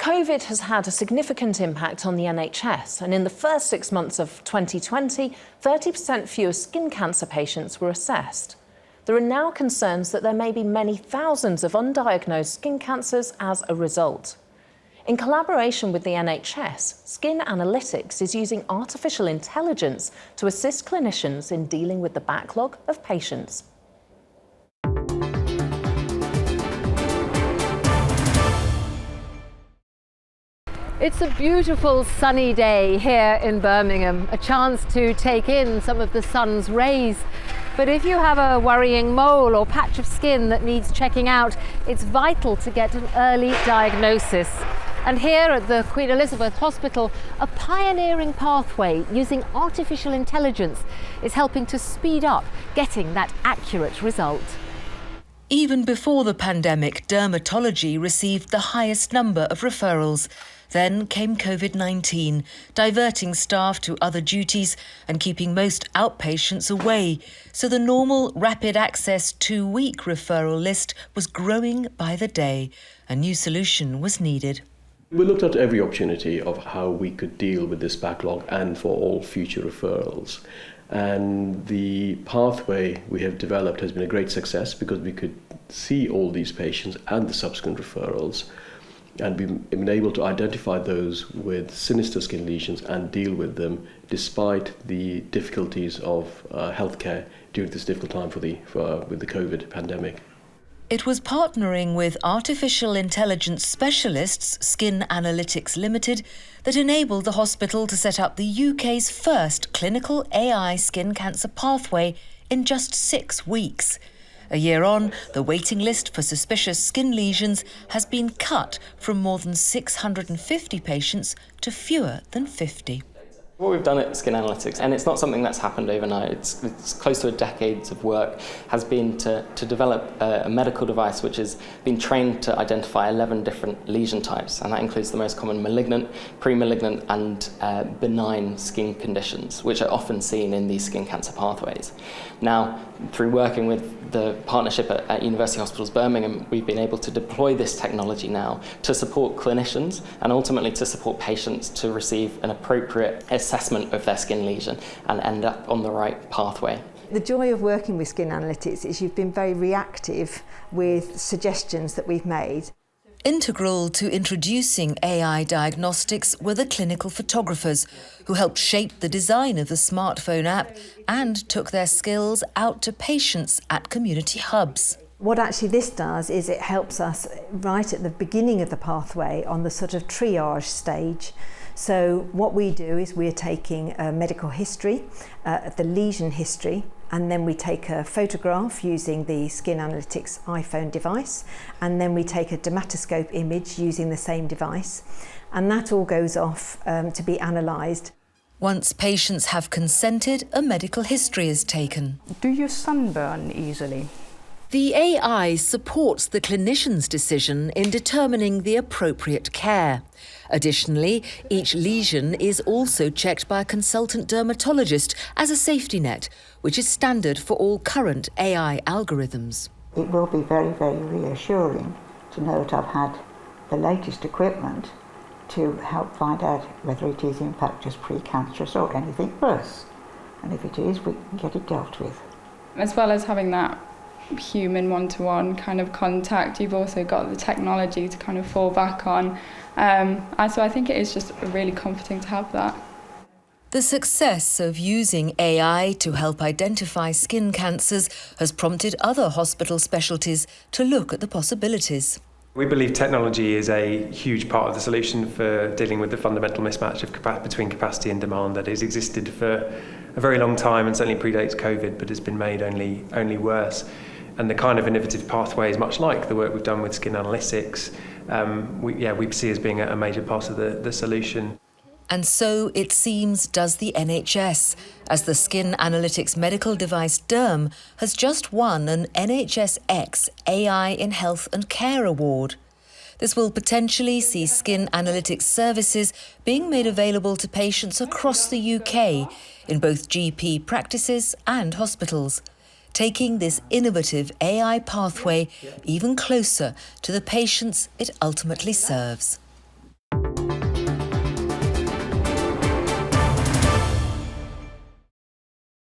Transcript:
COVID has had a significant impact on the NHS, and in the first 6 months of 2020, 30% fewer skin cancer patients were assessed. There are now concerns that there may be many thousands of undiagnosed skin cancers as a result. In collaboration with the NHS, Skin Analytics is using artificial intelligence to assist clinicians in dealing with the backlog of patients. It's a beautiful sunny day here in Birmingham, a chance to take in some of the sun's rays. But if you have a worrying mole or patch of skin that needs checking out, it's vital to get an early diagnosis. And here at the Queen Elizabeth Hospital, a pioneering pathway using artificial intelligence is helping to speed up getting that accurate result. Even before the pandemic, dermatology received the highest number of referrals. Then came COVID-19, diverting staff to other duties and keeping most outpatients away. So the normal rapid access 2-week referral list was growing by the day. A new solution was needed. We looked at every opportunity of how we could deal with this backlog and for all future referrals. And the pathway we have developed has been a great success because we could see all these patients and the subsequent referrals, and we've been able to identify those with sinister skin lesions and deal with them despite the difficulties of healthcare during this difficult time with the COVID pandemic. It was partnering with artificial intelligence specialists, Skin Analytics Limited, that enabled the hospital to set up the UK's first clinical AI skin cancer pathway in just 6 weeks. A year on, the waiting list for suspicious skin lesions has been cut from more than 650 patients to fewer than 50. What we've done at Skin Analytics, and it's not something that's happened overnight, it's close to a decade of work, has been to develop a medical device which has been trained to identify 11 different lesion types, and that includes the most common malignant, pre-malignant and benign skin conditions, which are often seen in these skin cancer pathways. Now, through working with the partnership at University Hospitals Birmingham, we've been able to deploy this technology now to support clinicians and ultimately to support patients to receive an appropriate assessment of their skin lesion and end up on the right pathway. The joy of working with Skin Analytics is you've been very reactive with suggestions that we've made. Integral to introducing AI diagnostics were the clinical photographers who helped shape the design of the smartphone app and took their skills out to patients at community hubs. What actually this does is it helps us right at the beginning of the pathway on the sort of triage stage. So what we do is we're taking a medical history, the lesion history, and then we take a photograph using the Skin Analytics iPhone device, and then we take a dermatoscope image using the same device, and that all goes off to be analysed. Once patients have consented, a medical history is taken. Do you sunburn easily? The AI supports the clinician's decision in determining the appropriate care. Additionally, each lesion is also checked by a consultant dermatologist as a safety net, which is standard for all current AI algorithms. It will be very, very reassuring to know that I've had the latest equipment to help find out whether it is in fact just precancerous or anything worse. And if it is, we can get it dealt with. As well as having that human one-to-one kind of contact, you've also got the technology to kind of fall back on. So I think it is just really comforting to have that. The success of using AI to help identify skin cancers has prompted other hospital specialties to look at the possibilities. We believe technology is a huge part of the solution for dealing with the fundamental mismatch between capacity and demand that has existed for a very long time and certainly predates COVID, but has been made only worse. And the kind of innovative pathway is much like the work we've done with Skin Analytics. We see as being a major part of the solution. And so, it seems, does the NHS, as the Skin Analytics medical device DERM has just won an NHSX AI in Health and Care Award. This will potentially see Skin Analytics services being made available to patients across the UK, in both GP practices and hospitals, taking this innovative AI pathway even closer to the patients it ultimately serves.